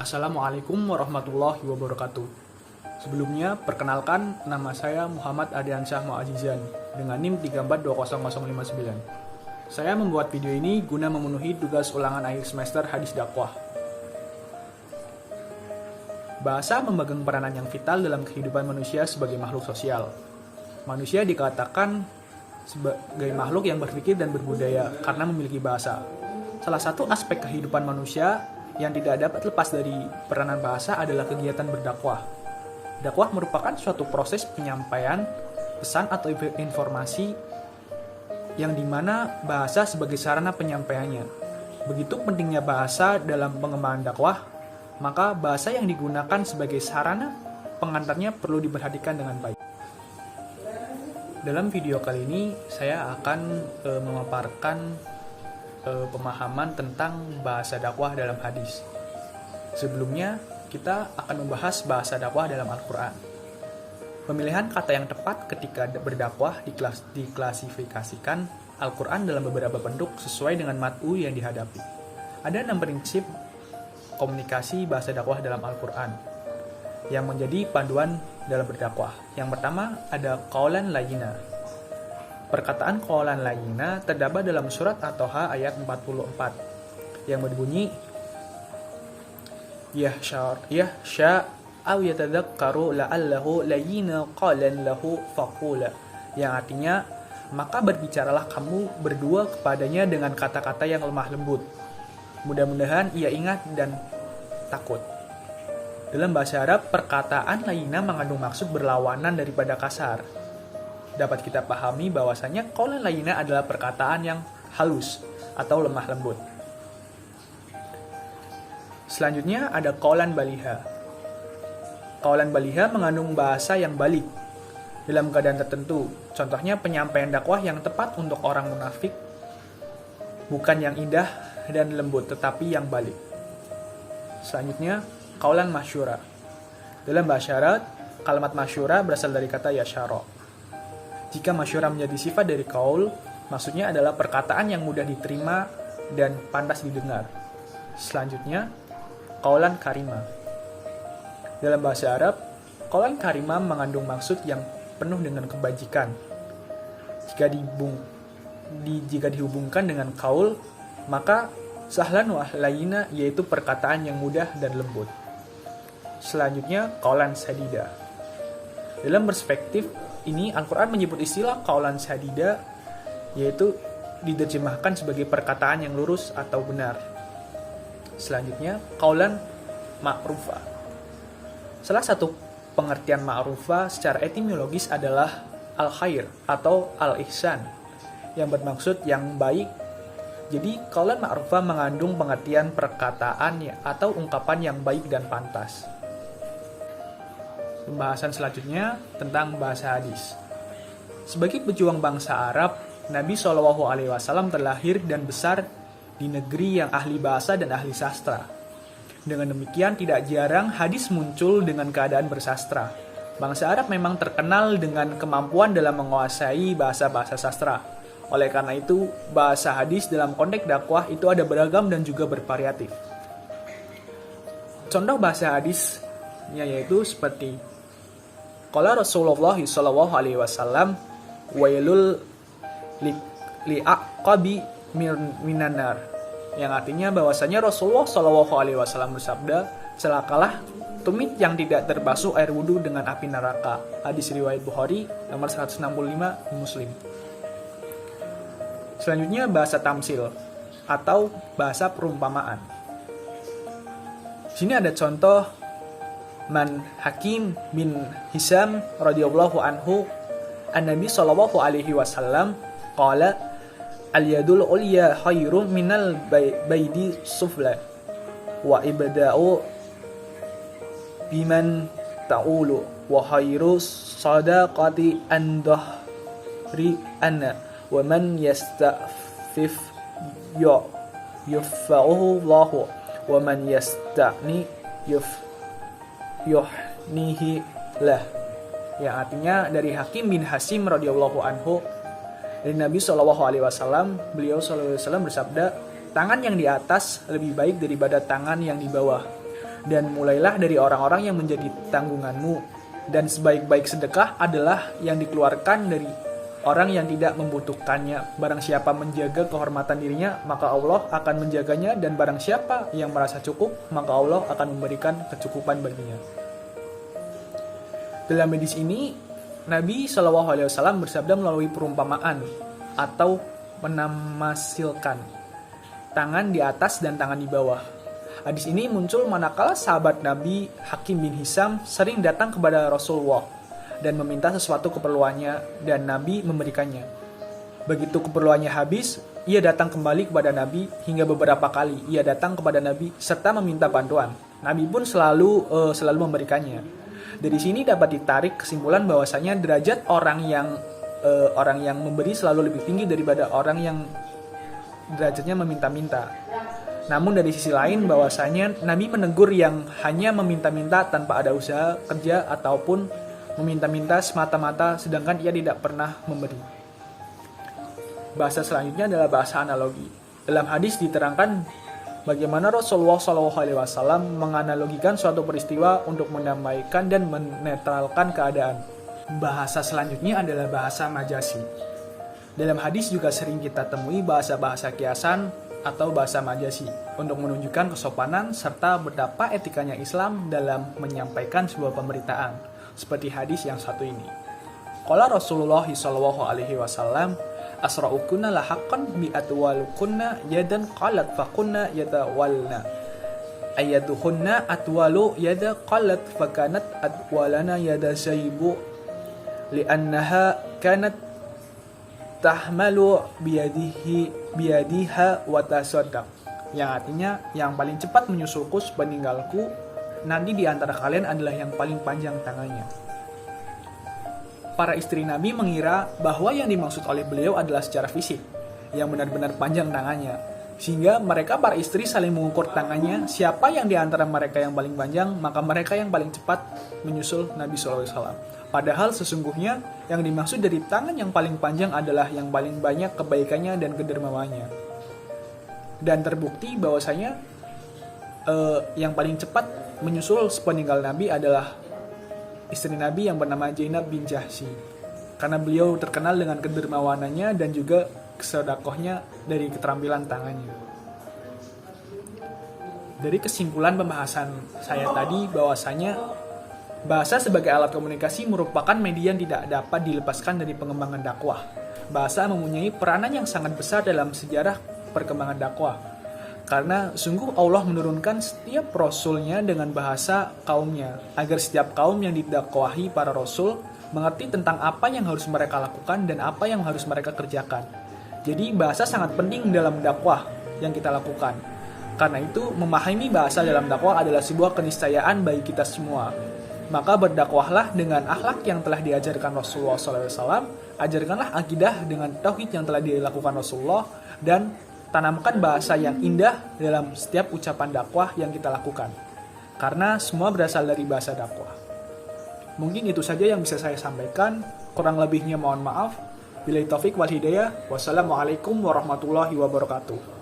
Assalamualaikum warahmatullahi wabarakatuh. Sebelumnya, perkenalkan nama saya Muhammad Adiansyah Mu'azizan dengan NIM 3420059. Saya membuat video ini guna memenuhi tugas ulangan akhir semester hadis dakwah. Bahasa memegang peranan yang vital dalam kehidupan manusia sebagai makhluk sosial. Manusia dikatakan sebagai makhluk yang berpikir dan berbudaya karena memiliki bahasa. Salah satu aspek kehidupan manusia yang tidak dapat lepas dari peranan bahasa adalah kegiatan berdakwah. Dakwah merupakan suatu proses penyampaian pesan atau informasi yang dimana bahasa sebagai sarana penyampaiannya. Begitu pentingnya bahasa dalam pengembangan dakwah, maka bahasa yang digunakan sebagai sarana pengantarnya perlu diperhatikan dengan baik. Dalam video kali ini, saya akan memaparkan pemahaman tentang bahasa dakwah dalam hadis. Sebelumnya, kita akan membahas bahasa dakwah dalam Al-Quran. Pemilihan kata yang tepat ketika berdakwah diklasifikasikan Al-Quran dalam beberapa bentuk sesuai dengan mat'u yang dihadapi. Ada 6 prinsip komunikasi bahasa dakwah dalam Al-Quran yang menjadi panduan dalam berdakwah. Yang pertama, ada qaulan layyina. Perkataan qaulan layyina terdapat dalam surat At-Thaha ayat 44 yang berbunyi yahsha aw yatadzakkaru la'allahu layyina qalan lahu faqula, yang artinya maka berbicaralah kamu berdua kepadanya dengan kata-kata yang lemah lembut, mudah-mudahan ia ingat dan takut. Dalam bahasa Arab, perkataan layyina mengandung maksud berlawanan daripada kasar. Dapat kita pahami bahwasanya qaulan layyina adalah perkataan yang halus atau lemah lembut. Selanjutnya ada qaulan baliha. Qaulan baliha mengandung bahasa yang balik dalam keadaan tertentu. Contohnya penyampaian dakwah yang tepat untuk orang munafik, bukan yang indah dan lembut tetapi yang balik. Selanjutnya qaulan masyura. Dalam bahasa Arab, kalimat masyura berasal dari kata yasyara. Jika masyura menjadi sifat dari qaul, maksudnya adalah perkataan yang mudah diterima dan pantas didengar. Selanjutnya, qaulan karima. Dalam bahasa Arab, qaulan karima mengandung maksud yang penuh dengan kebajikan. Jika dihubungkan dengan qaul, maka sahlan wa layyina, yaitu perkataan yang mudah dan lembut. Selanjutnya, qaulan sadida. Dalam perspektif ini, Al-Quran menyebut istilah qaulan sadida, yaitu diterjemahkan sebagai perkataan yang lurus atau benar. Selanjutnya, qaulan ma'rufa. Salah satu pengertian ma'rufa secara etimologis adalah al-khair atau al-ihsan, yang bermaksud yang baik. Jadi, qaulan ma'rufa mengandung pengertian perkataan atau ungkapan yang baik dan pantas. Pembahasan selanjutnya tentang bahasa hadis. Sebagai pejuang bangsa Arab, Nabi SAW terlahir dan besar di negeri yang ahli bahasa dan ahli sastra. Dengan demikian, tidak jarang hadis muncul dengan keadaan bersastra. Bangsa Arab memang terkenal dengan kemampuan dalam menguasai bahasa-bahasa sastra. Oleh karena itu, bahasa hadis dalam konteks dakwah itu ada beragam dan juga bervariatif. Contoh bahasa hadisnya yaitu seperti qala Rasulullah sallallahu alaihi wasallam wailul li'aqabi minan nar, yang artinya bahwasanya Rasulullah sallallahu alaihi wasallam bersabda, celakalah tumit yang tidak terbasuh air wudu dengan api neraka. Hadis riwayat Bukhari nomor 165 Muslim. Selanjutnya bahasa tamsil atau bahasa perumpamaan. Di sini ada contoh Man Hakim bin Hisham radhiyallahu anhu, an-Nabi sallallahu alaihi wasallam qala al-yadul ulya khairun minal baidi sufla wa ibda'u biman ta'ulu wa khairu sadaqati andahri anna wa man yasta'fif yufa'uhu Allahu wa man yasta'ni yuhnihi lah, yang artinya dari Hakim bin Hasim radhiyallahu anhu dari Nabi SAW, beliau SAW bersabda, tangan yang di atas lebih baik daripada tangan yang di bawah, Dan mulailah dari orang-orang yang menjadi tanggunganmu. Dan sebaik-baik sedekah adalah yang dikeluarkan dari orang yang tidak membutuhkannya. Barang siapa menjaga kehormatan dirinya, maka Allah akan menjaganya. Dan barang siapa yang merasa cukup, maka Allah akan memberikan kecukupan baginya. Dalam hadis ini, Nabi SAW bersabda melalui perumpamaan atau menamasilkan tangan di atas dan tangan di bawah. Hadis ini muncul manakala sahabat Nabi Hakim bin Hizam sering datang kepada Rasulullah dan meminta sesuatu keperluannya dan Nabi memberikannya. Begitu keperluannya habis, ia datang kembali kepada Nabi hingga beberapa kali ia datang kepada Nabi serta meminta bantuan. Nabi pun selalu memberikannya. Dari sini dapat ditarik kesimpulan bahwasanya derajat orang yang memberi selalu lebih tinggi daripada orang yang derajatnya meminta-minta. Namun dari sisi lain bahwasanya Nabi menegur yang hanya meminta-minta tanpa ada usaha kerja ataupun meminta-minta semata-mata sedangkan ia tidak pernah memberi. Bahasa selanjutnya adalah bahasa analogi. Dalam hadis diterangkan bagaimana Rasulullah SAW menganalogikan suatu peristiwa untuk mendamaikan dan menetralkan keadaan. Bahasa selanjutnya adalah bahasa majasi. Dalam hadis juga sering kita temui bahasa-bahasa kiasan atau bahasa majasi untuk menunjukkan kesopanan serta betapa etikanya Islam dalam menyampaikan sebuah pemberitaan seperti hadis yang satu ini. Qala Rasulullah SAW, asra'ukunna lahaqqan bi atwalukunna yadan qalat faqunna yatawalna ayaduhunna atwalu yada qalat fakanat atwalana yada sayyibu li'annaha kanat tahmalu biyadiha wa tasaddaq, yang artinya yang paling cepat menyusulku sepeninggalku nanti di antara kalian adalah yang paling panjang tangannya. Para istri Nabi mengira bahwa yang dimaksud oleh beliau adalah secara fisik, yang benar-benar panjang tangannya. Sehingga mereka para istri saling mengukur tangannya, siapa yang di antara mereka yang paling panjang, maka mereka yang paling cepat menyusul Nabi SAW. Padahal sesungguhnya yang dimaksud dari tangan yang paling panjang adalah yang paling banyak kebaikannya dan kedermawannya. Dan terbukti bahwasanya yang paling cepat menyusul sepeninggal Nabi adalah istri Nabi yang bernama Zainab bin Jahsy, karena beliau terkenal dengan kedermawanannya dan juga sedekahnya dari keterampilan tangannya. Dari kesimpulan pembahasan saya tadi bahwasanya bahasa sebagai alat komunikasi merupakan media yang tidak dapat dilepaskan dari pengembangan dakwah. Bahasa mempunyai peranan yang sangat besar dalam sejarah perkembangan dakwah. Karena sungguh Allah menurunkan setiap rasulnya dengan bahasa kaumnya, agar setiap kaum yang didakwahi para rasul mengerti tentang apa yang harus mereka lakukan dan apa yang harus mereka kerjakan. Jadi bahasa sangat penting dalam dakwah yang kita lakukan. Karena itu memahami bahasa dalam dakwah adalah sebuah keniscayaan bagi kita semua. Maka berdakwahlah dengan akhlak yang telah diajarkan Rasulullah SAW, ajarkanlah akidah dengan tauhid yang telah dilakukan Rasulullah, dan tanamkan bahasa yang indah dalam setiap ucapan dakwah yang kita lakukan. Karena semua berasal dari bahasa dakwah. Mungkin itu saja yang bisa saya sampaikan. Kurang lebihnya mohon maaf. Billahi taufik wal hidayah. Wassalamualaikum warahmatullahi wabarakatuh.